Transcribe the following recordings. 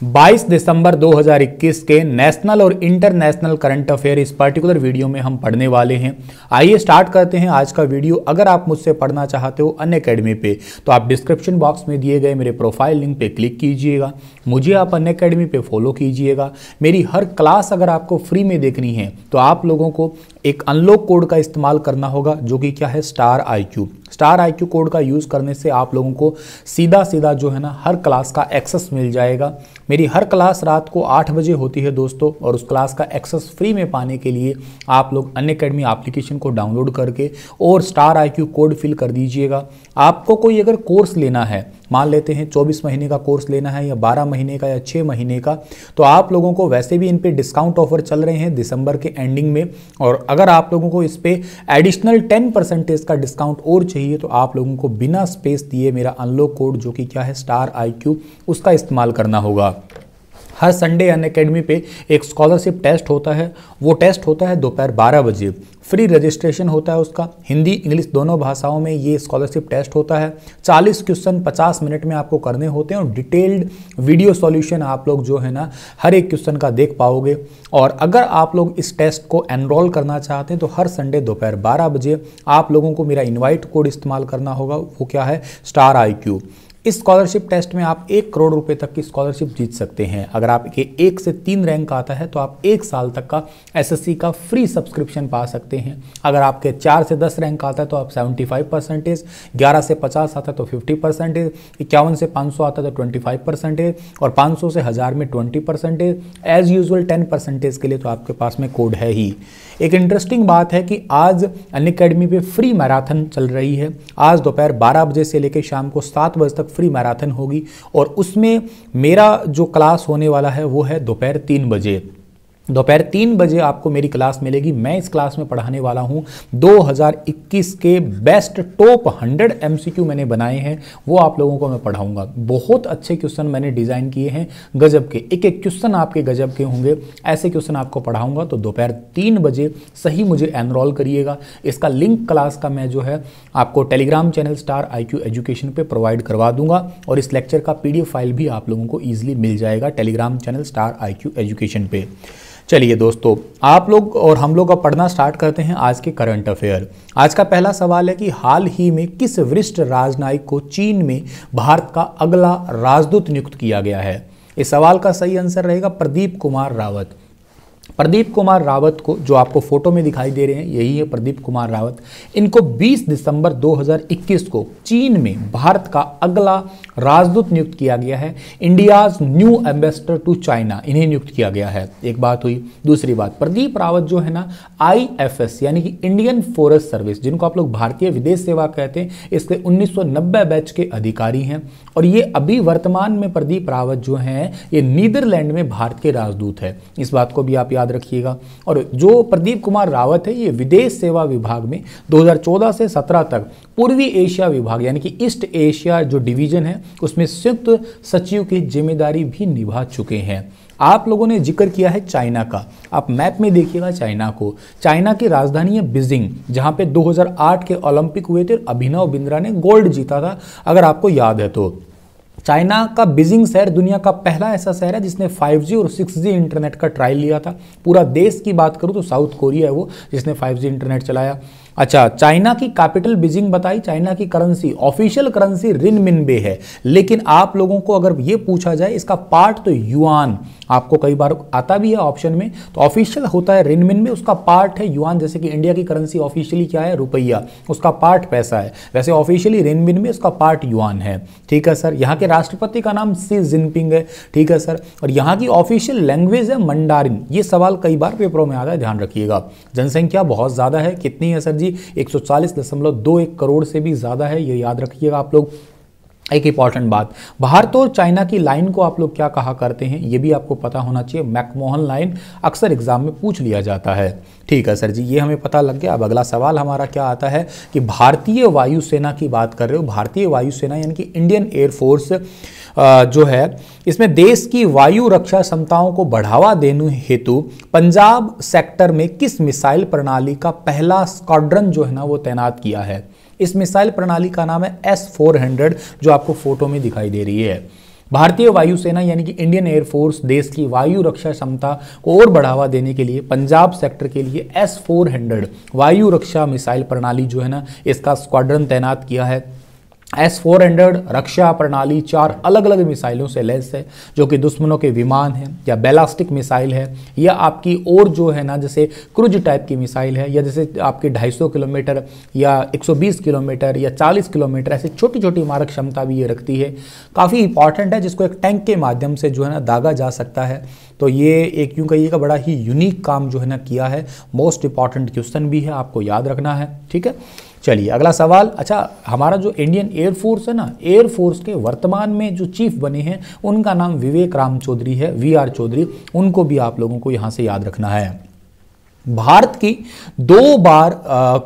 22 दिसंबर 2021 के नेशनल और international current affair इस पर्टिकुलर वीडियो में हम पढ़ने वाले हैं। आइए स्टार्ट करते हैं आज का वीडियो। अगर आप मुझसे पढ़ना चाहते हो अनअकैडमी पे तो आप डिस्क्रिप्शन बॉक्स में दिए गए मेरे प्रोफाइल लिंक पे क्लिक कीजिएगा। मुझे आप अनअकैडमी पे फॉलो कीजिएगा। मेरी हर क्लास अगर आपको फ्री में देखनी है तो आप लोगों को एक अनलॉक कोड का इस्तेमाल करना होगा, जो कि क्या है, star IQ। Star IQ code का यूज़ करने से आप लोगों को सीधा सीधा जो है ना हर क्लास का एक्सेस मिल जाएगा। मेरी हर क्लास रात को 8 बजे होती है दोस्तों, और उस क्लास का एक्सेस फ्री में पाने के लिए आप लोग अनअकैडमी एप्लीकेशन को डाउनलोड करके और स्टार IQ कोड फिल कर दीजिएगा। आपको कोई अगर कोर्स लेना है, मान लेते हैं 24 महीने का कोर्स लेना है या 12 महीने का या 6 महीने का, तो आप लोगों को वैसे भी इन पे डिस्काउंट ऑफर चल रहे हैं दिसंबर के एंडिंग में। और अगर आप लोगों को इस पे एडिशनल 10% का डिस्काउंट और चाहिए तो आप लोगों को बिना स्पेस दिए मेरा अनलॉक कोड, जो कि क्या है, स्टार IQ, उसका इस्तेमाल करना होगा। हर संडे अनअकैडमी पे एक स्कॉलरशिप टेस्ट होता है। वो टेस्ट होता है दोपहर 12 बजे। फ्री रजिस्ट्रेशन होता है उसका, हिंदी इंग्लिश दोनों भाषाओं में ये स्कॉलरशिप टेस्ट होता है। 40 क्वेश्चन 50 मिनट में आपको करने होते हैं और डिटेल्ड वीडियो सॉल्यूशन आप लोग जो है ना हर एक क्वेश्चन का देख पाओगे। और अगर आप लोग इस टेस्ट को एनरोल करना चाहते हैं तो हर संडे दोपहर 12 बजे आप लोगों को मेरा इन्वाइट कोड इस्तेमाल करना होगा। वो क्या है, स्टार IQ। इस स्कॉलरशिप टेस्ट में आप 1 करोड़ रुपए तक की स्कॉलरशिप जीत सकते हैं। अगर आपके 1 से 3 रैंक आता है तो आप 1 साल तक का SSC का फ्री सब्सक्रिप्शन पा सकते हैं। अगर आपके 4 से 10 रैंक आता है तो आप 75%, 11 से 50 आता है तो 50%, 51 से 500 आता है तो 25%, और 500 से 1000 में 20%। एज यूजुअल 10% के लिए तो आपके पास में कोड है ही। एक इंटरेस्टिंग बात है कि आज अनअकैडमी पे फ्री मैराथन चल रही है। आज दोपहर 12 बजे से लेकर शाम को 7 बजे तक फ्री मैराथन होगी, और उसमें मेरा जो क्लास होने वाला है वो है दोपहर 3 बजे। दोपहर 3 बजे आपको मेरी क्लास मिलेगी। मैं इस क्लास में पढ़ाने वाला हूं 2021 के बेस्ट टॉप 100 MCQ मैंने बनाए हैं, वो आप लोगों को मैं पढ़ाऊंगा। बहुत अच्छे क्वेश्चन मैंने डिज़ाइन किए हैं, गजब के। एक एक क्वेश्चन आपके गजब के होंगे, ऐसे क्वेश्चन आपको पढ़ाऊंगा। तो दोपहर 3 बजे सही मुझे एनरोल करिएगा। इसका लिंक क्लास का मैं जो है आपको Telegram channel star IQ education पे प्रोवाइड करवा दूंगा, और इस लेक्चर का PDF फाइल भी आप लोगों को ईजिली मिल जाएगा Telegram channel star IQ education पे। चलिए दोस्तों, आप लोग और हम लोग अब पढ़ना स्टार्ट करते हैं आज के करंट अफेयर। आज का पहला सवाल है कि हाल ही में किस वरिष्ठ राजनयिक को चीन में भारत का अगला राजदूत नियुक्त किया गया है? इस सवाल का सही आंसर रहेगा प्रदीप कुमार रावत। प्रदीप कुमार रावत को, जो आपको फोटो में दिखाई दे रहे हैं, यही है प्रदीप कुमार रावत। इनको 20 दिसंबर 2021 को चीन में भारत का अगला राजदूत नियुक्त किया गया है। India's new ambassador to China इन्हें नियुक्त किया गया है। एक बात हुई। दूसरी बात, प्रदीप रावत जो है ना IFS यानी कि इंडियन फॉरेस्ट सर्विस, जिनको आप लोग भारतीय विदेश सेवा कहते हैं, इसके 1990 बैच के अधिकारी हैं। और ये अभी वर्तमान में प्रदीप रावत जो हैं ये नीदरलैंड में भारत के राजदूत है। इस बात को भी आप याद रखिएगा। और जो प्रदीप कुमार रावत है ये विदेश सेवा विभाग में 2014 से 17 तक पूर्वी एशिया विभाग यानी कि ईस्ट एशिया जो डिवीजन है उसमें संयुक्त सचिव की जिम्मेदारी भी निभा चुके हैं। आप लोगों ने जिक्र किया है चाइना का। आप मैप में देखिएगा चाइना को। चाइना की राजधानी है बीजिंग, जहां पे 2008 के ओलंपिक हुए थे। अभिनव बिंद्रा ने गोल्ड जीता था, अगर आपको याद है तो। चाइना का बीजिंग शहर दुनिया का पहला ऐसा शहर है जिसने 5G और 6G इंटरनेट का ट्रायल लिया था। पूरा देश की बात करूं तो साउथ कोरिया है वो जिसने 5G इंटरनेट चलाया। अच्छा, चाइना की कैपिटल बीजिंग बताई। चाइना की करेंसी, ऑफिशियल करेंसी रिनमिनबे है, लेकिन आप लोगों को अगर ये पूछा जाए इसका पार्ट तो युआन, आपको कई बार आता भी है ऑप्शन में, तो ऑफिशियल होता है रिनमिनबे, उसका पार्ट है युआन। जैसे कि इंडिया की करेंसी ऑफिशियली क्या है, रुपया, उसका पार्ट पैसा है, वैसे ऑफिशियली रिनमिनबे, उसका पार्ट युआन है। ठीक है सर। यहाँ के राष्ट्रपति का नाम शी जिनपिंग है। ठीक है सर। और यहाँ की ऑफिशियल लैंग्वेज है मंडारिन। ये सवाल कई बार पेपरों में आता है, ध्यान रखिएगा। जनसंख्या बहुत ज़्यादा है, कितनी है सर जी? 140.21 करोड़ से भी ज़्यादा है, ये याद रखिएगा आप लोग। एक इंपॉर्टेंट बात, भारत और चाइना की लाइन को आप लोग क्या कहा करते हैं, ये भी आपको पता होना चाहिए। मैकमोहन लाइन अक्सर एग्जाम में पूछ लिया जाता है। ठीक है सर जी, ये हमें पता लग गया। अब अगला सवाल हमारा क्या आता है कि भारतीय वायुसेना की बात कर रहे हो। भारतीय वायुसेना यानी कि इंडियन एयरफोर्स जो है, इसमें देश की वायु रक्षा क्षमताओं को बढ़ावा देने हेतु पंजाब सेक्टर में किस मिसाइल प्रणाली का पहला स्क्वाड्रन जो है ना वो तैनात किया है? इस मिसाइल प्रणाली का नाम है S-400, जो आपको फोटो में दिखाई दे रही है। भारतीय वायुसेना यानी कि इंडियन एयरफोर्स देश की वायु रक्षा क्षमता को और बढ़ावा देने के लिए पंजाब सेक्टर के लिए S-400 वायु रक्षा मिसाइल प्रणाली जो है ना, इसका स्क्वाड्रन तैनात किया है। S-400 रक्षा प्रणाली 4 अलग अलग मिसाइलों से लैस है, जो कि दुश्मनों के विमान है या बैलास्टिक मिसाइल है या आपकी और जो है ना जैसे क्रूज टाइप की मिसाइल है, या जैसे आपकी 250 किलोमीटर या 120 किलोमीटर या 40 किलोमीटर ऐसी छोटी छोटी मारक क्षमता भी ये रखती है। काफ़ी इंपॉर्टेंट है, जिसको एक टैंक के माध्यम से जो है ना दागा जा सकता है। तो ये एक यूँ कहिएगा बड़ा ही यूनिक काम जो है ना किया है। मोस्ट इंपॉर्टेंट क्वेश्चन भी है, आपको याद रखना है। ठीक है, चलिए अगला सवाल। अच्छा, हमारा जो इंडियन एयरफोर्स है ना, एयरफोर्स के वर्तमान में जो चीफ बने हैं उनका नाम विवेक राम चौधरी है, VR चौधरी। उनको भी आप लोगों को यहाँ से याद रखना है। भारत की 2 बार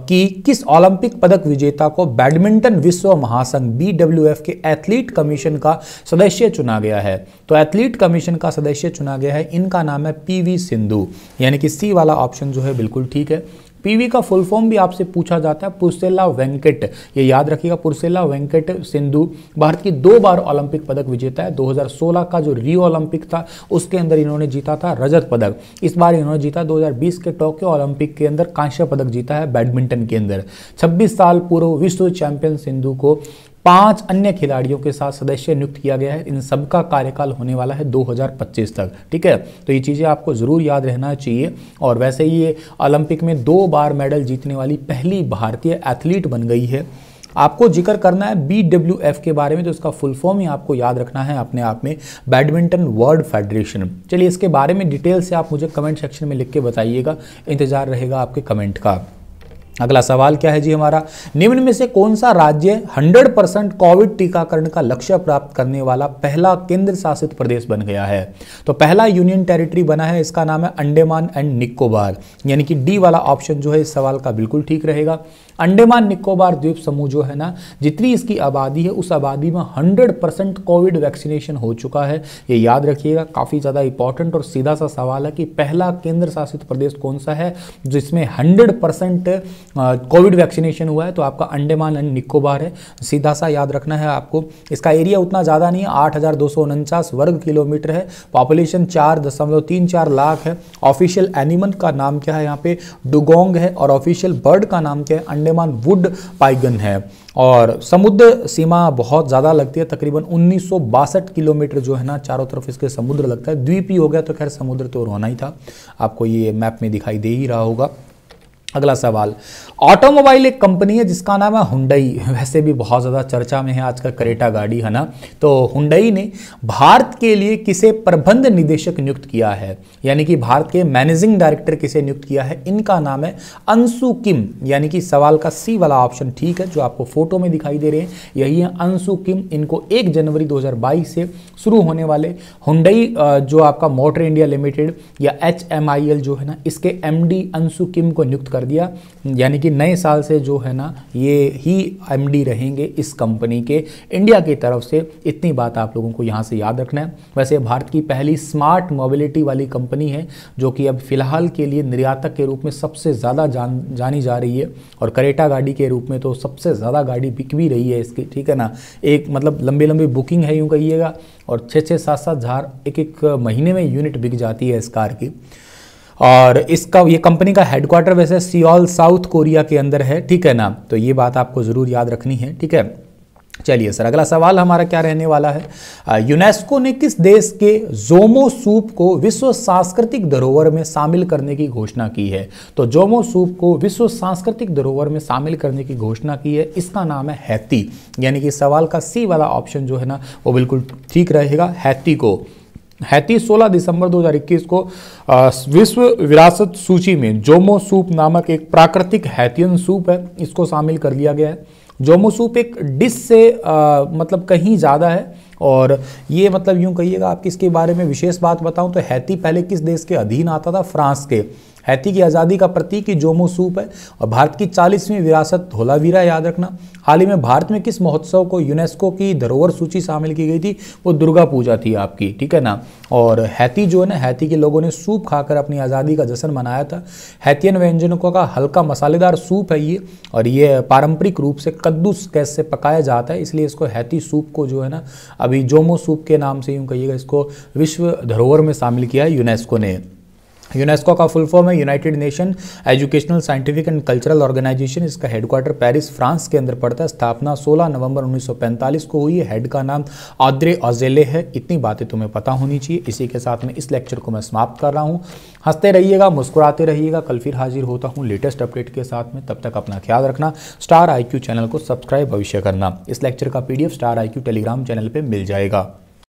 की किस ओलंपिक पदक विजेता को बैडमिंटन विश्व महासंघ BWF के एथलीट कमीशन का सदस्य चुना गया है? तो एथलीट कमीशन का सदस्य चुना गया है, इनका नाम है PV सिंधु, यानी कि C वाला ऑप्शन जो है बिल्कुल ठीक है। PV का फुल फॉर्म भी आपसे पूछा जाता है, पुरसेला वेंकट, ये याद रखिएगा, पुरसेला वेंकट सिंधु भारत की 2 बार ओलंपिक पदक विजेता है। 2016 का जो रियो ओलंपिक था उसके अंदर इन्होंने जीता था रजत पदक। इस बार इन्होंने जीता 2020 के टोक्यो ओलंपिक के अंदर कांस्य पदक जीता है बैडमिंटन के अंदर। 26 साल पूर्व विश्व चैंपियन सिंधु को 5 अन्य खिलाड़ियों के साथ सदस्य नियुक्त किया गया है। इन सबका कार्यकाल होने वाला है 2025 तक। ठीक है, तो ये चीज़ें आपको ज़रूर याद रहना चाहिए। और वैसे ही ये ओलंपिक में 2 बार मेडल जीतने वाली पहली भारतीय एथलीट बन गई है। आपको जिक्र करना है BWF के बारे में, तो इसका फुल फॉर्म ही आपको याद रखना है अपने आप में, बैडमिंटन वर्ल्ड फेडरेशन। चलिए इसके बारे में डिटेल से आप मुझे कमेंट सेक्शन में लिख के बताइएगा, इंतजार रहेगा आपके कमेंट का। अगला सवाल क्या है जी हमारा, निम्न में से कौन सा राज्य 100% कोविड टीकाकरण का लक्ष्य प्राप्त करने वाला पहला केंद्र शासित प्रदेश बन गया है? तो पहला यूनियन टेरिटरी बना है, इसका नाम है अंडमान एंड निकोबार, यानी कि D वाला ऑप्शन जो है इस सवाल का बिल्कुल ठीक रहेगा। अंडमान निकोबार द्वीप समूह जो है ना, जितनी इसकी आबादी है उस आबादी में 100% कोविड वैक्सीनेशन हो चुका है। ये याद रखिएगा, काफ़ी ज़्यादा इंपॉर्टेंट और सीधा सा सवाल है कि पहला केंद्र शासित प्रदेश कौन सा है जिसमें 100% कोविड वैक्सीनेशन हुआ है? तो आपका अंडमान एंड निकोबार है। सीधा सा याद रखना है आपको। इसका एरिया उतना ज़्यादा नहीं है, 8,249 वर्ग किलोमीटर है। पॉपुलेशन 4.34 लाख है। ऑफिशियल एनिमल का नाम क्या है यहाँ पे? डुगोंग है। और ऑफिशियल बर्ड का नाम क्या है? अंडमान वुड पाइगन है। और समुद्र सीमा बहुत ज़्यादा लगती है, तकरीबन 1962 किलोमीटर जो है ना चारों तरफ इसके समुद्र लगता है। द्वीप ही हो गया तो खैर समुद्र तो होना ही था, आपको ये मैप में दिखाई दे ही रहा होगा। अगला सवाल, ऑटोमोबाइल एक कंपनी है जिसका नाम है हुंडई। वैसे भी बहुत ज़्यादा चर्चा में है आजकल क्रेटा गाड़ी, है ना। तो हुंडई ने भारत के लिए किसे प्रबंध निदेशक नियुक्त किया है, यानी कि भारत के मैनेजिंग डायरेक्टर किसे नियुक्त किया है? इनका नाम है अंशु किम, यानी कि सवाल का C वाला ऑप्शन ठीक है, जो आपको फोटो में दिखाई दे रहे हैं यही है अंशु किम। इनको 1 जनवरी 2022 से शुरू होने वाले हुंडई जो आपका मोटर इंडिया लिमिटेड या HMIL जो है ना, इसके MD अंशु किम को नियुक्त कर दिया, यानी कि नए साल से जो है ना ये ही MD रहेंगे इस कंपनी के इंडिया की तरफ से। इतनी बात आप लोगों को यहाँ से याद रखना है। वैसे भारत की पहली स्मार्ट मोबिलिटी वाली कंपनी है, जो कि अब फिलहाल के लिए निर्यातक के रूप में सबसे ज़्यादा जानी जा रही है। और क्रेटा गाड़ी के रूप में तो सबसे ज़्यादा गाड़ी बिक भी रही है इसकी, ठीक है ना। एक मतलब लंबी लंबी बुकिंग है यूँ कहिएगा, और 6-6, 7-7 हज़ार एक महीने में यूनिट बिक जाती है इस कार की। और इसका ये कंपनी का हेडक्वार्टर वैसे सियोल साउथ कोरिया के अंदर है, ठीक है ना। तो ये बात आपको ज़रूर याद रखनी है, ठीक है। चलिए सर, अगला सवाल हमारा क्या रहने वाला है, यूनेस्को ने किस देश के जोमो सूप को विश्व सांस्कृतिक धरोहर में शामिल करने की घोषणा की है? तो जोमो सूप को विश्व सांस्कृतिक धरोहर में शामिल करने की घोषणा की है, इसका नाम है हैती, यानी कि सवाल का C वाला ऑप्शन जो है ना वो बिल्कुल ठीक रहेगा। हैती को, हैती 16 दिसंबर 2021 को विश्व विरासत सूची में जोमो सूप नामक एक प्राकृतिक हैतियन सूप है, इसको शामिल कर लिया गया है। जोमो सूप एक डिश से मतलब कहीं ज़्यादा है, और ये मतलब यूँ कहिएगा आपकी इसके बारे में विशेष बात बताऊं तो हैती पहले किस देश के अधीन आता था? फ्रांस के। हैती की आज़ादी का प्रतीक ही जोमो सूप है और भारत की 40वीं विरासत धोलावीरा याद रखना। हाल ही में भारत में किस महोत्सव को यूनेस्को की धरोहर सूची शामिल की गई थी? वो दुर्गा पूजा थी आपकी, ठीक है ना। और हैती जो है ना, हैती के लोगों ने सूप खाकर अपनी आज़ादी का जश्न मनाया था। हैतियन व्यंजनों का हल्का मसालेदार सूप है ये, और ये पारंपरिक रूप से कद्दू गैस से पकाया जाता है, इसलिए इसको हैती सूप को जो है ना अभी जोमो सूप के नाम से यूँ कहिएगा, इसको विश्व धरोहर में शामिल किया है यूनेस्को ने। यूनेस्को का फुल फॉर्म है United Nation Educational Scientific and Cultural Organisation. इसका हेडक्वार्टर पेरिस फ्रांस के अंदर पड़ता है। स्थापना 16 नवंबर 1945 को हुई है। हेड का नाम ऑद्रे ऑजेले है। इतनी बातें तुम्हें पता होनी चाहिए। इसी के साथ में इस लेक्चर को मैं समाप्त कर रहा हूँ। हंसते रहिएगा, मुस्कुराते रहिएगा। कल फिर हाजिर होता हूँ लेटेस्ट अपडेट के साथ में। तब तक अपना ख्याल रखना। स्टार IQ चैनल को सब्सक्राइब अवश्य करना। इस लेक्चर का PDF star IQ Telegram channel पर मिल जाएगा।